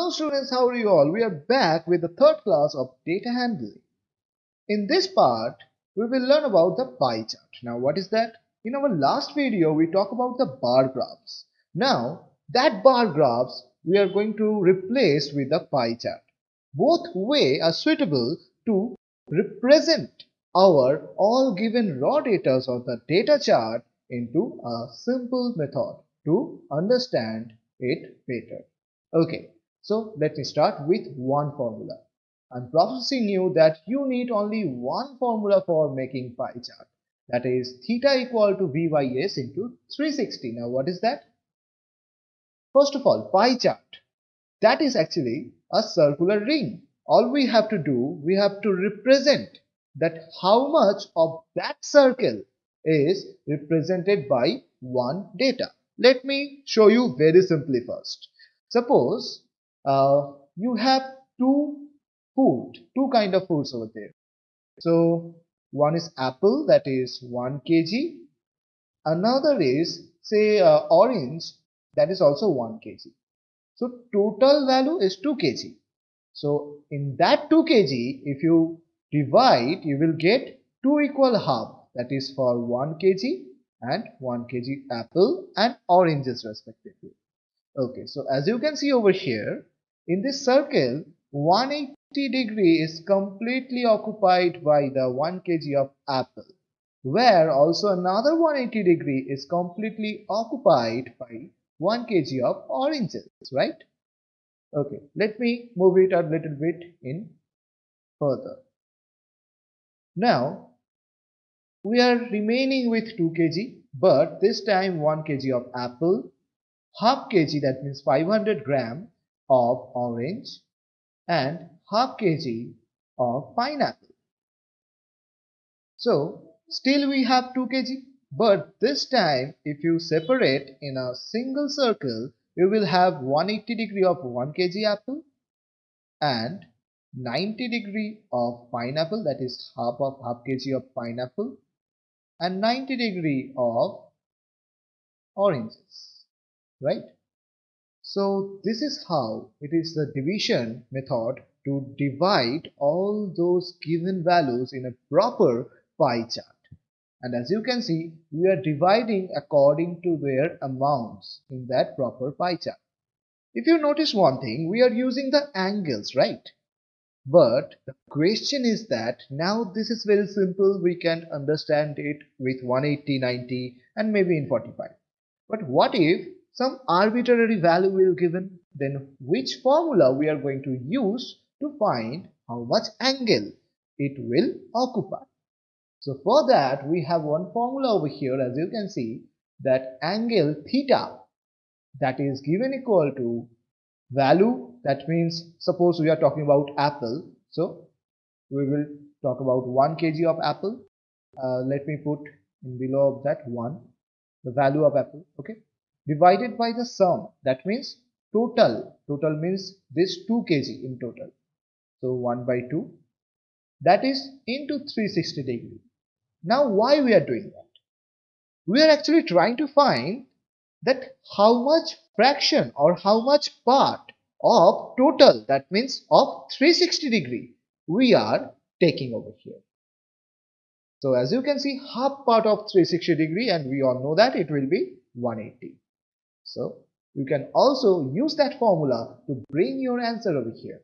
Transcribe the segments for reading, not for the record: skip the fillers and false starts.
Hello students, how are you all? We are back with the third class of data handling. In this part, we will learn about the pie chart. Now what is that? In our last video, we talked about the bar graphs. Now that bar graphs we are going to replace with the pie chart. Both way are suitable to represent our all given raw data of the data chart into a simple method to understand it better. Okay, so let me start with one formula. And Professor knew that you need only one formula for making pie chart. That is theta equal to VYS into 360. Now what is that? First of all, pie chart. That is actually a circular ring. All we have to do, we have to represent that how much of that circle is represented by one data. Let me show you very simply first. Suppose you have two kind of foods over there. So one is apple, that is 1 kg. Another is say orange, that is also 1 kg. So total value is 2 kg. So in that 2 kg, if you divide, you will get 2 equal half, that is for 1 kg and 1 kg apple and oranges respectively. Okay, so as you can see over here, in this circle, 180 degree is completely occupied by the 1 kg of apple, where also another 180 degree is completely occupied by 1 kg of oranges, right? Okay, let me move it a little bit in further. Now, we are remaining with 2 kg, but this time 1 kg of apple, half kg, that means 500 gram of orange, and half kg of pineapple. So still we have 2 kg, but this time if you separate in a single circle, you will have 180 degree of 1 kg apple and 90 degree of pineapple, that is half kg of pineapple, and 90 degree of oranges, right? So this is how it is the division method to divide all those given values in a proper pie chart. And as you can see, we are dividing according to their amounts in that proper pie chart. If you notice one thing, we are using the angles, right? But the question is that now this is very simple. We can understand it with 180, 90 and maybe in 45. But what if some arbitrary value will given? Then which formula we are going to use to find how much angle it will occupy? So for that we have one formula over here, as you can see, that angle theta, that is given equal to value, that means suppose we are talking about apple, so we will talk about 1 kg of apple. Let me put in below of that 1, the value of apple, okay, divided by the sum, that means total means this 2 kg in total, so 1 by 2, that is into 360 degree. Now why we are doing that? We are actually trying to find that how much fraction or how much part of total, that means of 360 degree, we are taking over here. So as you can see, half part of 360 degree, and we all know that it will be 180. So you can also use that formula to bring your answer over here.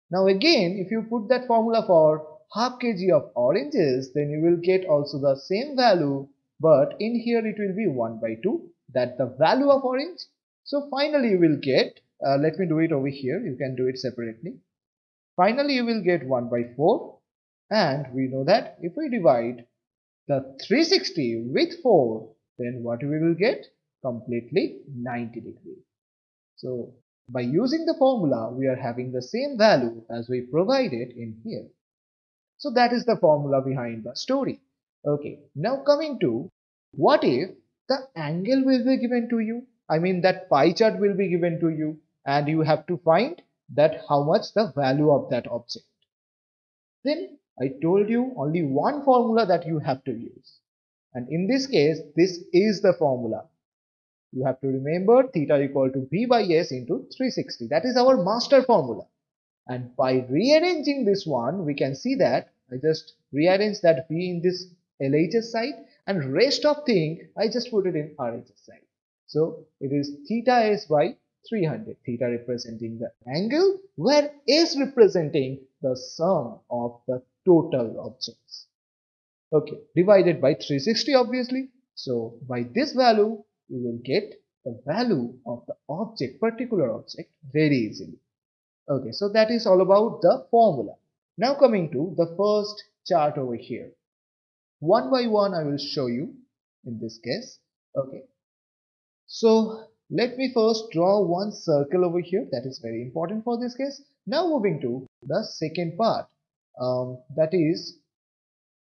Now again, if you put that formula for half kg of oranges, then you will get also the same value, but in here it will be 1 by 2, that the value of orange. So finally you will get, let me do it over here, you can do it separately. Finally you will get 1 by 4, and we know that if we divide the 360 with 4, then what we will get? Completely 90 degree. So by using the formula, we are having the same value as we provided in here. So that is the formula behind the story. Okay, now coming to, what if the angle will be given to you? I mean that pie chart will be given to you, and you have to find that how much the value of that object. Then I told you only one formula that you have to use. And in this case, this is the formula. You have to remember theta equal to b by s into 360. That is our master formula. And by rearranging this one, we can see that I just rearrange that b in this LHS side, and rest of thing I just put it in RHS side. So it is theta s by 300, theta representing the angle, where s representing the sum of the total objects. Okay, divided by 360 obviously. So by this value, you will get the value of the object, particular object, very easily. Okay, so that is all about the formula. Now coming to the first chart over here. One by one I will show you in this case. Okay, so let me first draw one circle over here. That is very important for this case. Now moving to the second part. That is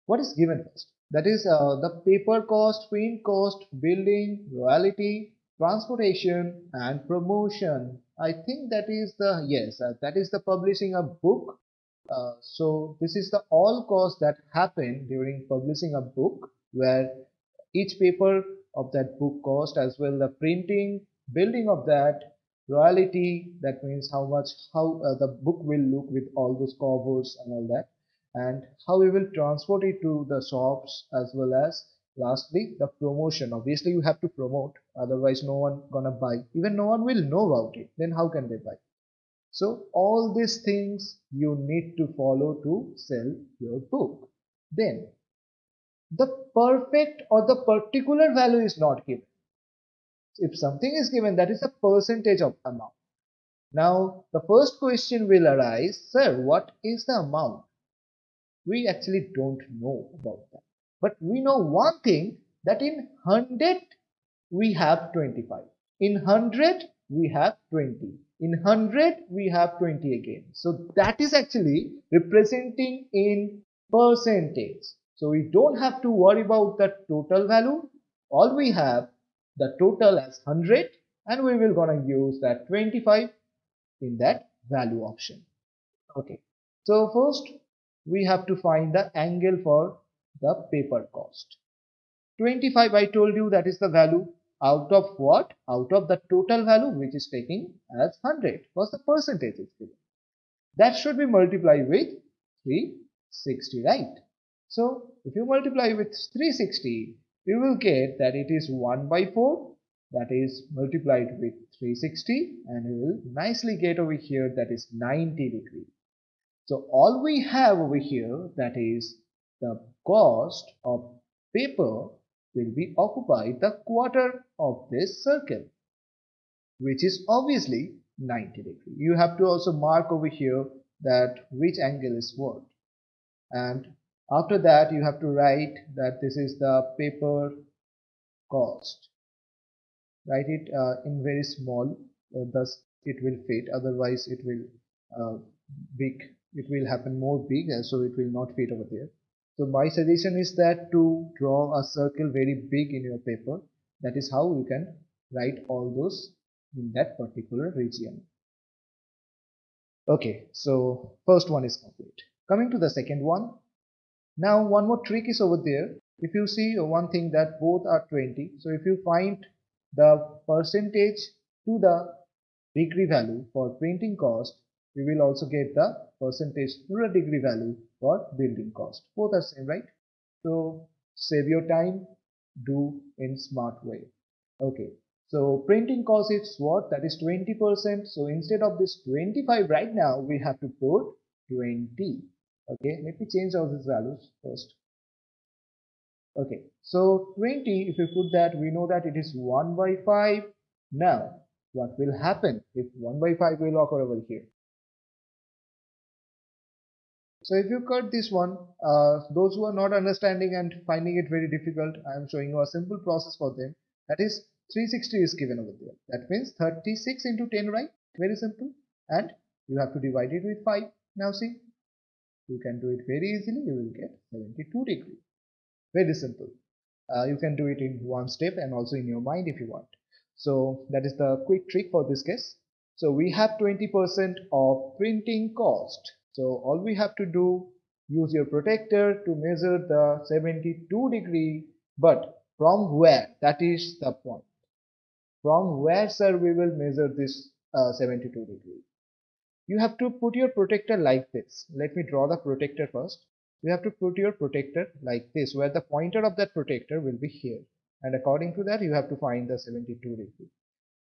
what is given first. That is the paper cost, print cost, building, royalty, transportation and promotion. I think that is the, yes, that is the publishing a book. So this is the all cost that happen during publishing a book, where each paper of that book cost, as well the printing, building of that, royalty, that means how much, how the book will look with all those covers and all that, and how we will transport it to the shops, as well as lastly the promotion. Obviously you have to promote, otherwise no one gonna buy, even no one will know about it, then how can they buy? So all these things you need to follow to sell your book. Then the perfect or the particular value is not given. If something is given, that is a percentage of amount. Now the first question will arise, sir, what is the amount? We actually don't know about that. But we know one thing, that in 100 we have 25. In 100 we have 20. In 100 we have 20 again. So that is actually representing in percentage. So we don't have to worry about the total value. All we have the total as 100, and we will gonna use that 25 in that value option. Okay. So first we have to find the angle for the paper cost. 25 I told you, that is the value out of what? Out of the total value, which is taking as 100, because the percentage is given. That should be multiplied with 360, right? So if you multiply with 360, you will get that it is 1 by 4, that is multiplied with 360, and you will nicely get over here that is 90 degrees. So all we have over here, that is the cost of paper, will be occupied the quarter of this circle, which is obviously 90 degrees. You have to also mark over here that which angle is what. And after that you have to write that this is the paper cost. Write it in very small, thus it will fit, otherwise it will big, it will happen more big, so it will not fit over there. So my suggestion is that to draw a circle very big in your paper. That is how you can write all those in that particular region. Okay, so first one is complete. Coming to the second one. Now one more trick is over there. If you see one thing, that both are 20. So if you find the percentage to the degree value for printing cost, you will also get the percentage to the degree value for building cost. Both are same, right? So save your time, do in smart way. Okay, so printing cost is what? That is 20%. So instead of this 25 right now, we have to put 20. Okay, let me change all these values first. Okay, so 20, if you put that, we know that it is 1 by 5. Now what will happen if 1 by 5 will occur over here? So if you cut this one, those who are not understanding and finding it very difficult, I am showing you a simple process for them. That is 360 is given over there. That means 36 into 10, right? Very simple. And you have to divide it with 5. Now see, you can do it very easily. You will get 72 degrees. Very simple. You can do it in one step and also in your mind if you want. So that is the quick trick for this case. So we have 20% of printing cost. So all we have to do, use your protractor to measure the 72 degree, but from where? That is the point. from where, sir, we will measure this 72 degree? You have to put your protector like this. Let me draw the protector first. You have to put your protector like this, where the pointer of that protector will be here. And according to that, you have to find the 72 degree.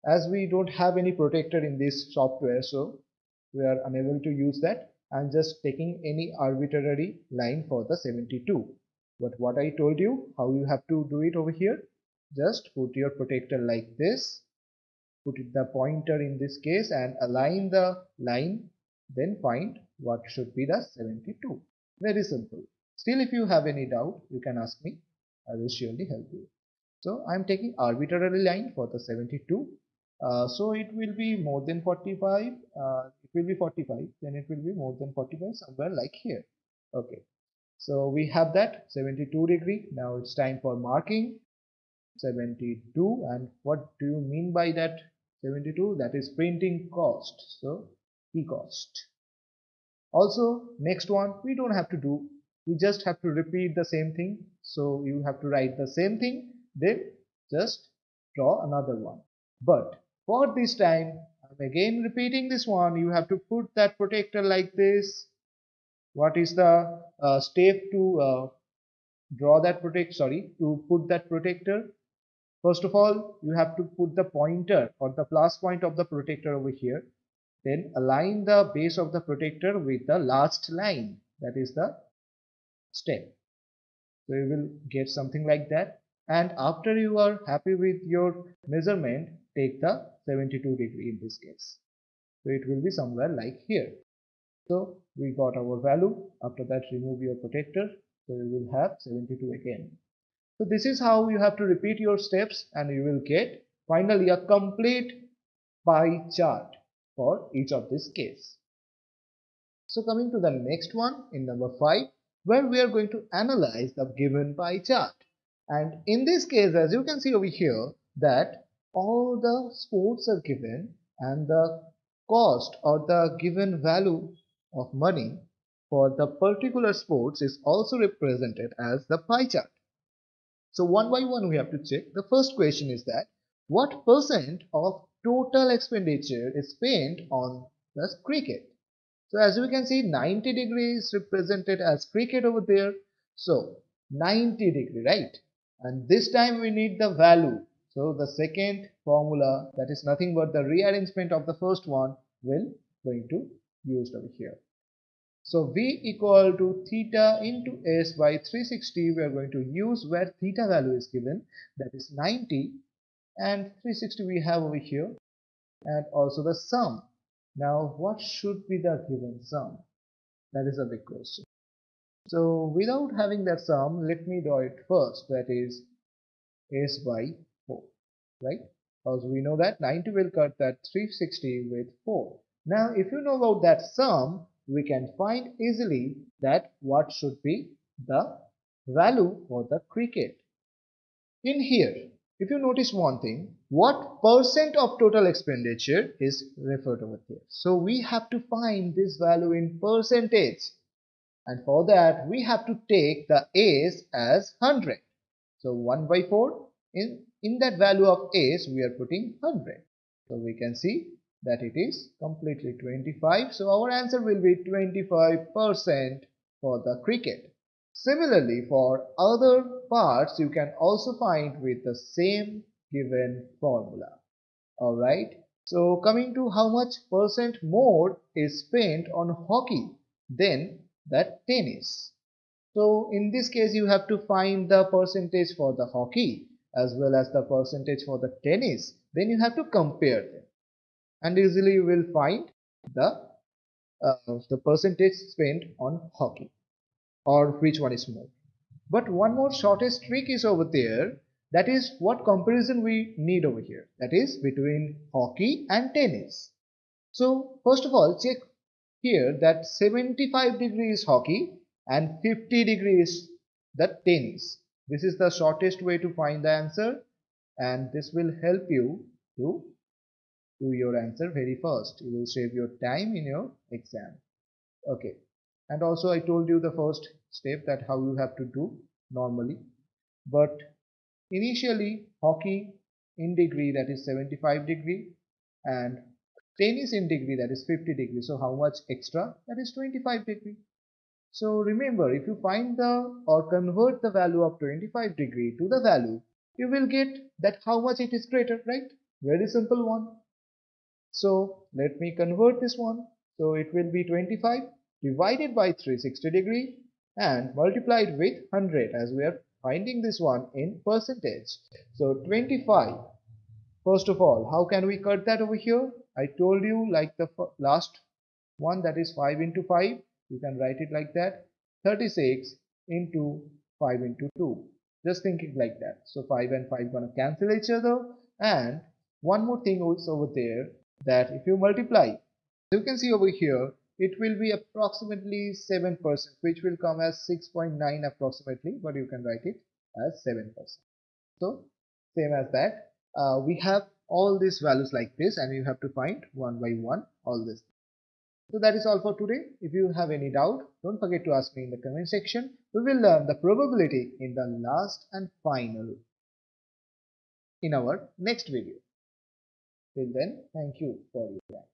As we don't have any protector in this software, so we are unable to use that. I'm just taking any arbitrary line for the 72. But what I told you, how you have to do it over here, just put your protector like this, put the pointer in this case and align the line, then find what should be the 72. Very simple. Still, if you have any doubt, you can ask me. I will surely help you. So I'm taking arbitrary line for the 72. So it will be more than 45. It will be 45. Then it will be more than 45 somewhere like here. Okay. So we have that 72 degree. Now it's time for marking 72. And what do you mean by that 72? That is printing cost. So P cost. Also, next one, we don't have to do. We just have to repeat the same thing. So you have to write the same thing, then just draw another one. But for this time, I'm again repeating this one. You have to put that protector like this. What is the step to draw that to put that protector? First of all, you have to put the pointer or the plus point of the protector over here. Then align the base of the protector with the last line. That is the step. So you will get something like that. And after you are happy with your measurement, take the 72 degree in this case. So it will be somewhere like here. So we got our value. After that, remove your protector. So you will have 72 again. So this is how you have to repeat your steps and you will get finally a complete pie chart for each of this case. So coming to the next one in number 5, where we are going to analyze the given pie chart. And in this case, as you can see over here, that all the sports are given and the cost or the given value of money for the particular sports is also represented as the pie chart. So one by one we have to check. The first question is that what percent of total expenditure is spent on the cricket? So as we can see, 90 degrees represented as cricket over there. So 90 degree, right? And this time we need the value. So the second formula, that is nothing but the rearrangement of the first one, will going to used over here. So V equal to theta into S by 360. We are going to use where theta value is given, that is 90, and 360 we have over here, and also the sum. Now, what should be the given sum? That is a big question. So, without having that sum, let me draw it first. That is S by 4, right? Because we know that 90 will cut that 360 with 4. Now, if you know about that sum, we can find easily that what should be the value for the cricket. In here, if you notice one thing, what percent of total expenditure is referred over here. So we have to find this value in percentage. And for that, we have to take the A's as 100. So 1 by 4, in that value of A's, we are putting 100. So we can see that it is completely 25. So our answer will be 25% for the cricket. Similarly, for other parts, you can also find with the same given formula. Alright, so coming to how much percent more is spent on hockey than that tennis. So in this case, you have to find the percentage for the hockey as well as the percentage for the tennis. Then you have to compare them, and easily you will find the percentage spent on hockey, or which one is more. But one more shortest trick is over there. That is what comparison we need over here. That is between hockey and tennis. So first of all, check here that 75 degrees hockey and 50 degrees the tennis. This is the shortest way to find the answer, and this will help you to do your answer very fast. You will save your time in your exam. Okay. And also I told you the first step, that how you have to do normally. But initially hockey in degree, that is 75 degree, and 10 is in degree, that is 50 degree. So how much extra? That is 25 degree. So remember, if you find the or convert the value of 25 degree to the value, you will get that how much it is greater, right? Very simple one. So let me convert this one. So it will be 25 divided by 360 degree and multiplied with 100, as we are finding this one in percentage. So 25. First of all, how can we cut that over here? I told you, like the last one, that is 5 into 5. You can write it like that. 36 into 5 into 2. Just thinking like that. So 5 and 5 gonna cancel each other. And one more thing is over there, that if you multiply, you can see over here, it will be approximately 7%, which will come as 6.9 approximately, but you can write it as 7%. So same as that, we have all these values like this, and you have to find one by one all this. So that is all for today. If you have any doubt, don't forget to ask me in the comment section. We will learn the probability in the last and final in our next video. Till then, thank you for your time.